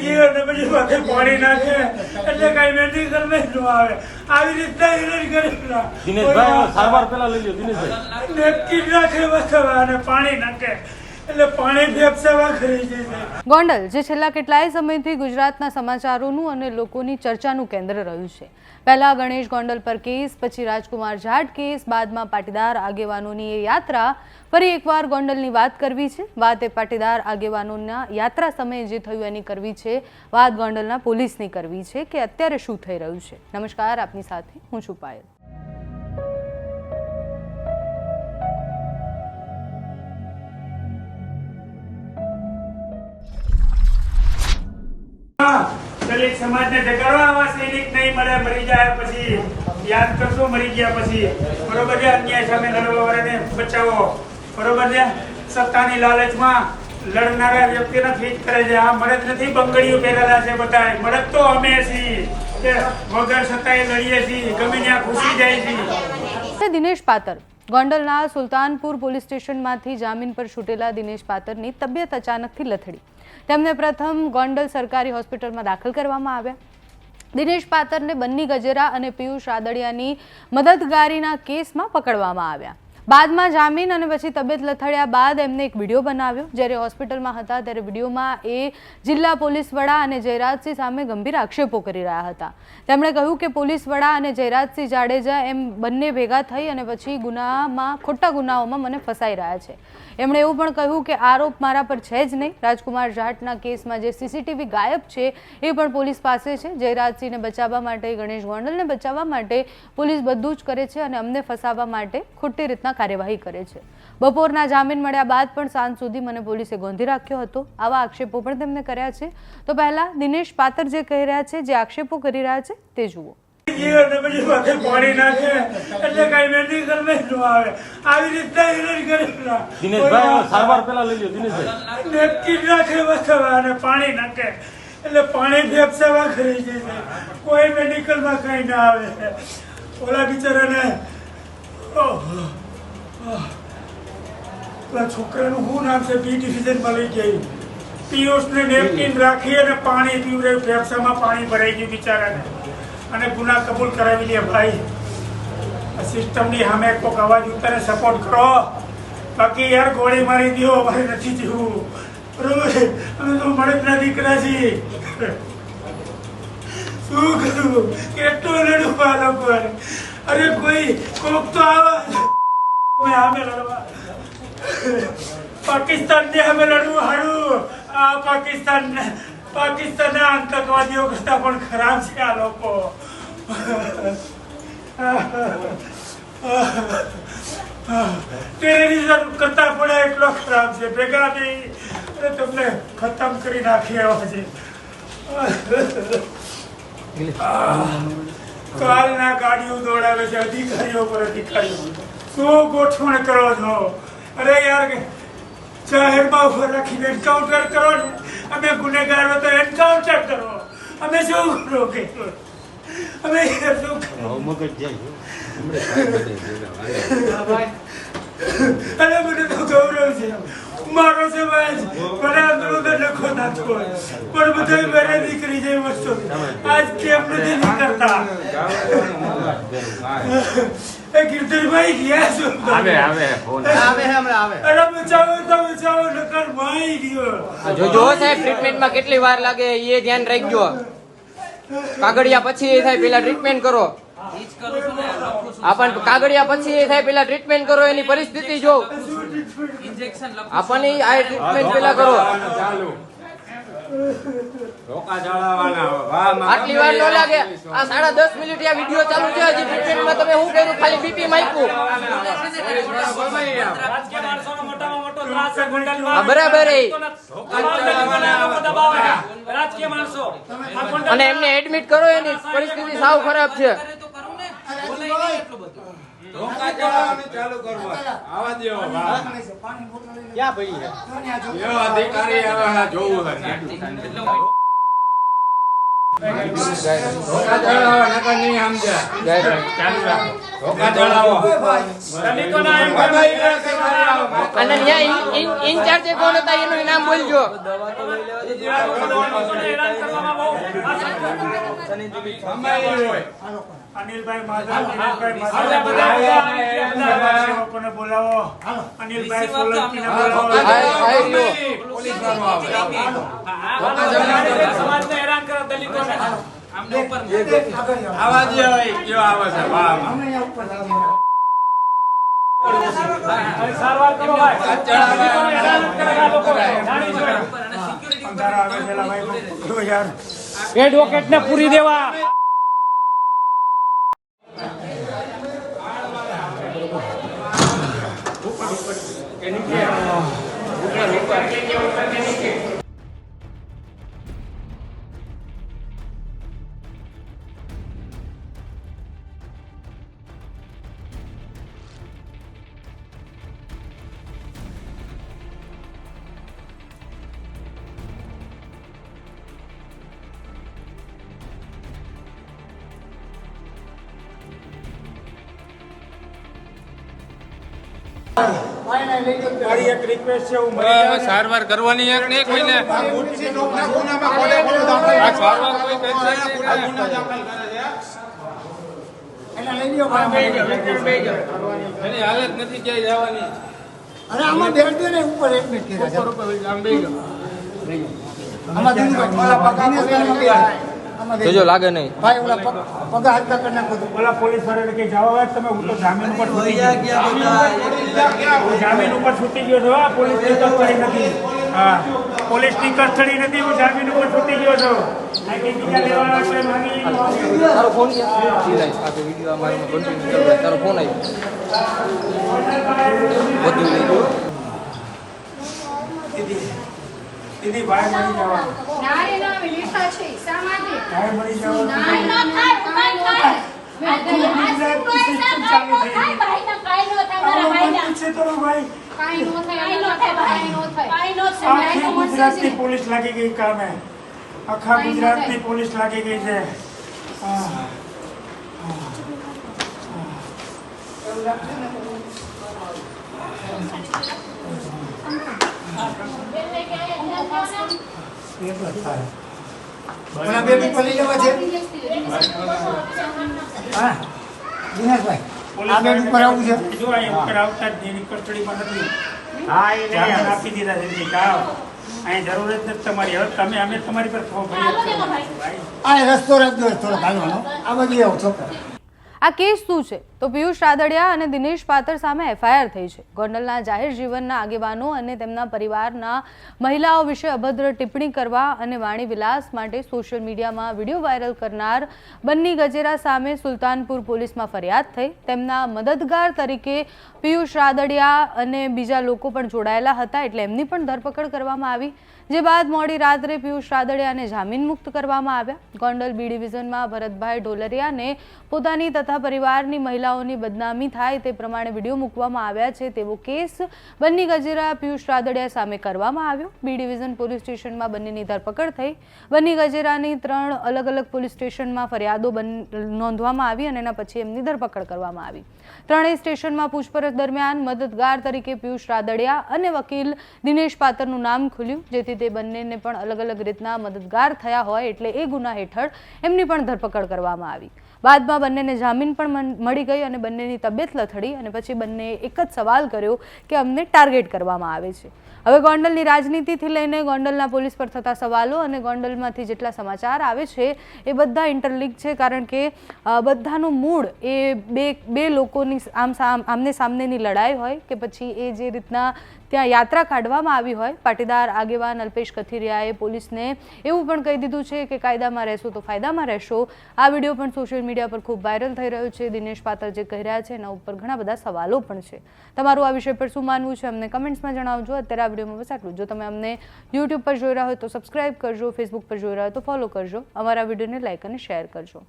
જીવન પછી માથે પાણી નાખે એટલે કઈ મેડિકલ માં ન આવે આવી રીતના હેરાન કરેલા દિનેશભાઈ સારવાર પેલા લઈ લ્યો દિનેશભાઈ નેપકિન નાખે વસવા અને પાણી નાખે એટલે પાણી ફેફસામાં ખરી જાય છે। ગોંડલ જે છેલ્લા કેટલાય સમયથી ગુજરાતના સમાચારોનું અને લોકોની ચર્ચાનું કેન્દ્ર રહ્યું છે। પહેલા ગણેશ ગોંડલ પર કેસ, પછી રાજકુમાર જાટ કેસ, બાદમાં પાટીદાર આગેવાનોની એ યાત્રા। ફરી એકવાર ગોંડલની વાત કરવી છે। વાત એ પાટીદાર આગેવાનોના યાત્રા સમયે જે થયું એની કરવી છે। વાત ગોંડલના પોલીસની કરવી છે કે અત્યારે શું થઈ રહ્યું છે। નમસ્કાર, આપની સાથે હું છું પાયલ। દલિત સમાજને જગાડવા આવા સૈનિક નહીં મળે, મરી જાય પછી યાદ કરશો મરી ગયા પછી, બરોબર છે। અન્યાય સામે લડવા વાળાને બચાવો, બરોબર છે। સત્તાની લાલચમાં લડનારા વ્યક્તિને ફીટ કરે છે। આ મળદ નથી, બંગડીઓ પહેરેલા છે બધા। મળદ તો અમે છીએ, વગર સત્તાએ લડીએ છીએ, ગમે ત્યાં ઘૂસી જાય છીએ। દિનેશ પાતર ગોંડલના સુલતાનપુર પોલીસ સ્ટેશનમાંથી જામીન પર છૂટેલા દિનેશ પાતરની તબિયત અચાનકથી લથડી। તેમને પ્રથમ ગોંડલ સરકારી હોસ્પિટલમાં દાખલ કરવામાં આવ્યા। દિનેશ પાતરને બન્ની ગજેરા અને પિયુષ રાદડિયાની મદદગારીના કેસમાં પકડવામાં આવ્યા। બાદમાં જામીન અને પછી તબિયત લથડ્યા બાદ એમને એક વિડીયો બનાવ્યો। જ્યારે હોસ્પિટલમાં હતા ત્યારે વિડીયોમાં એ જિલ્લા પોલીસ વડા અને જયરાજસિંહ સામે ગંભીર આક્ષેપો કરી રહ્યા હતા। તેમણે કહ્યું કે પોલીસ વડા અને જયરાજસિંહ જાડેજા એમ બંને ભેગા થઈ અને પછી ખોટા ગુનાઓમાં મને ફસાઈ રહ્યા છે। એમણે એવું પણ કહ્યું કે આરોપ મારા પર છે જ નહીં। રાજકુમાર જાટના કેસમાં જે સીસીટીવી ગાયબ છે એ પણ પોલીસ પાસે છે। જયરાજસિંહને બચાવવા માટે, ગણેશ ગોંડલને બચાવવા માટે પોલીસ બધું જ કરે છે અને અમને ફસાવવા માટે ખોટી રીતના કાર્યવાહી કરે છે। બપોરના જામીન મળ્યા બાદ પણ સાંજ સુધી મને પોલીસે ગોંધી રાખ્યો હતો। આવા આક્ષેપો પણ તેમને કર્યા છે। તો પહેલા દિનેશ પાતર જે કહી રહ્યા છે, જે આક્ષેપો કરી રહ્યા છે તે જુઓ। જીવન પછી માથે પાણી નાખે એટલે કઈ મેડિકલ માં ન આવે આવી રીતના હેરાન કરેલા દિનેશભાઈ સારવાર પેલા લઈ લ્યો દિનેશભાઈ નેપકિન નાખે વસવા અને પાણી નાખે એટલે પાણી ફેફસામાં ખરી જાય છે। કોઈ મેડિકલ માં કઈ ના આવે। ઓલા બિચારાને છોકરાનું શું નામ છે, બી ડિવિઝન માં લઈ ગઈ। પિયુષને નેપકિન રાખી અને પાણી પીવડાવ્યું, ફેફસામાં પાણી ભરાઈ ગયું બિચારાને અને ગુના કબૂલ કરાવી લે। ભાઈ સિસ્ટમની સામે કોઈક અવાજ ઉતારે સપોર્ટ કરો, બાકી યાર ગોળી મારી દો, અમારે નથી જીવવું, બરોબર? અમે તો મળદના દીકરા છીએ, શું કરું, કેટલું લડવું આ લોકો? અરે કોક તો આવા સામે લડવા, પાકિસ્તાનને સામે લડવું હારું। આ પાકિસ્તાનના આતંકવાદીઓ કરતા પણ ખરાબ છે આ લોકો। ટેરરિઝમ કરતા પણ એટલો ખરાબ છે। ભેગા નહીં તમને ખતમ કરી નાખી એવા છે। કાલના ગાડીઓ દોડાવે છે અધિકારીઓ પર અધિકારીઓ। શું ગોઠવણ કરો છો? અરે યાર જાહેરમાં ઉભા રાખીને એન્કાઉન્ટર કરો ને, અમે ગુનેગારો તો એન્કાઉન્ટર કરો, અમે શું કરો કે અમે શું અને મને તો ગૌરવ છે, મારો સમાજ મને અંદર લખો નાખો, પણ બધા મારે દીકરી જેવી વસ્તુ આજ કેમ નથી કરતા? કીર્તનભાઈ ગયા છો? અરે બચાવો તો બચાવો, નકર ભાઈ ગયો। જો સાહેબ ટ્રીટમેન્ટમાં કેટલી વાર લાગે એ ધ્યાન રાખજો। કાગળિયા પછી એ થાય પેલા ટ્રીટમેન્ટ કરો। આપણ કાગળિયા પછી એ થાય પેલા ટ્રીટમેન્ટ કરો, એની પરિસ્થિતિ જો આપણને આ ટ્રીટમેન્ટ પેલા કરો। આટલી વાર ન લાગે। આ 10.5 મિનિટ આ વિડીયો ચાલુ છે, હજી ટ્રીટમેન્ટમાં તમે શું કર્યું? ખાલી બીપી માપ્યું। બરાબર। અને એમને એડમિટ કરો, એની પરિસ્થિતિ સાવ ખરાબ છે। ચાલુ કરવા આવા દેવો ક્યાં પડી છે અધિકારી આવા જોવું છે ઇન્ચાર્જ કોણ હતા એનું નામ બોલજો। અમારી હોય. અનિલભાઈ માધવ, દિનેશભાઈ માધવ, સેવકોને બોલાવો. અનિલભાઈ સોલંકીને બોલાવો. પોલીસ વાળો આવે. આવા જે હોય કયો આવે છે વાહ અંધારા આવે છે એલા ભાઈ, જો યાર. એડવોકેટ ને પૂરી દેવા. મારી એક રિક્વેસ્ટ છે, હું મરી જાઉં ને- સારવાર કરવાની એક નહીં કોઈને આ સારવાર કોઈ કરશે એની હાલત નથી ક્યાંય જવાની. અરે આમાં બેસ દે ને ઉપર એડમિટ કર્યા છે. આમાં જોજો લાગે નહીં. ભાઈ ઓલા પગ હાથ કરી નાખો તો. ઓલા પોલીસ વાળાને કઈ જવાબ આપ, તમે હું તો જામીન ઉપર છૂટી ગયો. હું જામીન ઉપર છૂટી ગયો છું. હા, પોલીસની કસ્ટડી નથી. હા, પોલીસની કસ્ટડી નથી, હું જામીન ઉપર છૂટી ગયો છું. આ કઈ બીજા લેવાના છે, માંગી તારો ફોન ક્યાં? વિડીયો અમારે કન્ટિન્યુ ચાલુ. તારો ફોન આવ્યો. બધું લઈ ગયો. દીદી ભાઈ મરી જવા, ભાઈ મરી જવા. ગુજરાતની પોલીસ લાગી ગઈ કામે, આખા ગુજરાતની પોલીસ લાગી ગઈ છે. ઓલા બે બી પલી જવા છે. હા દિનેશભાઈ આ બેડ ઉપર આવું છે. જો અહીંયા ઉપર આવતા જ એની કસ્ટડીમાં નથી. હા, એ જામીન આપી દીધા છે. જાઓ, અહીં જરૂર જ નથી તમારી. હવે તમે અમે તમારી પર ફરિયાદ કરીશું. આ રસ્તો રાખજો થોડો હાલવાનો. આ બાજુ આવો છોકરા. આ કેસ શું છે તો પિયુષ રાદડિયા અને દિનેશ પાતર સામે એફઆઈઆર થઈ છે. ગોંડલના જાહેર જીવનના આગેવાનો અને તેમના પરિવારના મહિલાઓ વિશે અભદ્ર ટિપ્પણી કરવા અને વાણી વિલાસ માટે સોશિયલ મીડિયામાં વિડીયો વાયરલ કરનાર બન્ની ગજેરા સામે સુલતાનપુર પોલીસમાં ફરિયાદ થઈ. તેમના મદદગાર તરીકે પિયુષ રાદડિયા અને બીજા લોકો પણ જોડાયેલા હતા, એટલે એમની પણ ધરપકડ કરવામાં આવી. જે બાદ મોડી રાત્રે પિયુષ રાદડિયાને જામીન મુક્ત કરવામાં આવ્યા. ગોંડલ બી ડિવિઝનમાં ભરતભાઈ ઢોલરિયાને પોતાની તથા પરિવારની મહિલાઓની બદનામી થાય તે પ્રમાણે વિડીયો મૂકવામાં આવ્યા છે તેવો કેસ બન્ની ગજેરા પિયુષ રાદડિયા સામે કરવામાં આવ્યો. બી ડિવિઝન પોલીસ સ્ટેશનમાં બંનેની ધરપકડ થઈ. બન્ની ગજેરાની 3 અલગ અલગ પોલીસ સ્ટેશનમાં ફરિયાદો નોંધવામાં આવી અને એના પછી એમની ધરપકડ કરવામાં આવી. ત્રણેય સ્ટેશનમાં પૂછપરછ દરમિયાન મદદગાર તરીકે પિયુષ રાદડિયા અને વકીલ દિનેશ પાતરનું નામ ખુલ્યું, જેથી તે બંનેને પણ અલગ અલગ રીતના મદદગાર થયા હોય એટલે એ ગુના હેઠળ એમની પણ ધરપકડ કરવામાં આવી. બાદમાં બંનેને જામીન પણ મળી ગઈ અને બંનેની તબિયત લથડી અને પછી બંને એક જ સવાલ કર્યો કે અમને ટાર્ગેટ કરવામાં આવે છે. હવે ગોંડલની રાજનીતિથી લઈને ગોંડલના પોલીસ પર થતા સવાલો અને ગોંડલમાંથી જેટલા સમાચાર આવે છે એ બધા ઇન્ટરલિંક છે, કારણ કે બધાનું મૂળ એ બે લોકોની આમને સામનેની લડાઈ હોય કે પછી એ જે રીતના ત્યાં યાત્રા કાઢવામાં આવી હોય. પાટીદાર આગેવાન અલ્પેશ કથિરિયાએ પોલીસને એવું પણ કહી દીધું છે કે કાયદામાં રહેશો તો ફાયદામાં રહેશો. આ વિડીયો પણ સોશિયલ મીડિયા પર ખૂબ વાયરલ થઈ રહ્યો છે. દિનેશ પાતર જે કહી રહ્યા છે એના ઉપર ઘણા બધા સવાલો પણ છે. તમારું આ વિષય પર શું માનવું છે અમને કમેન્ટ્સમાં જણાવજો. અત્યારે આ વિડીયોમાં બસ આટલું. જો તમે અમને યુટ્યુબ પર જોઈ રહ્યા હોય તો સબસ્ક્રાઇબ કરજો, ફેસબુક પર જોઈ રહ્યા હોય તો ફોલો કરજો, અમારા વિડીયોને લાઇક અને શેર કરજો.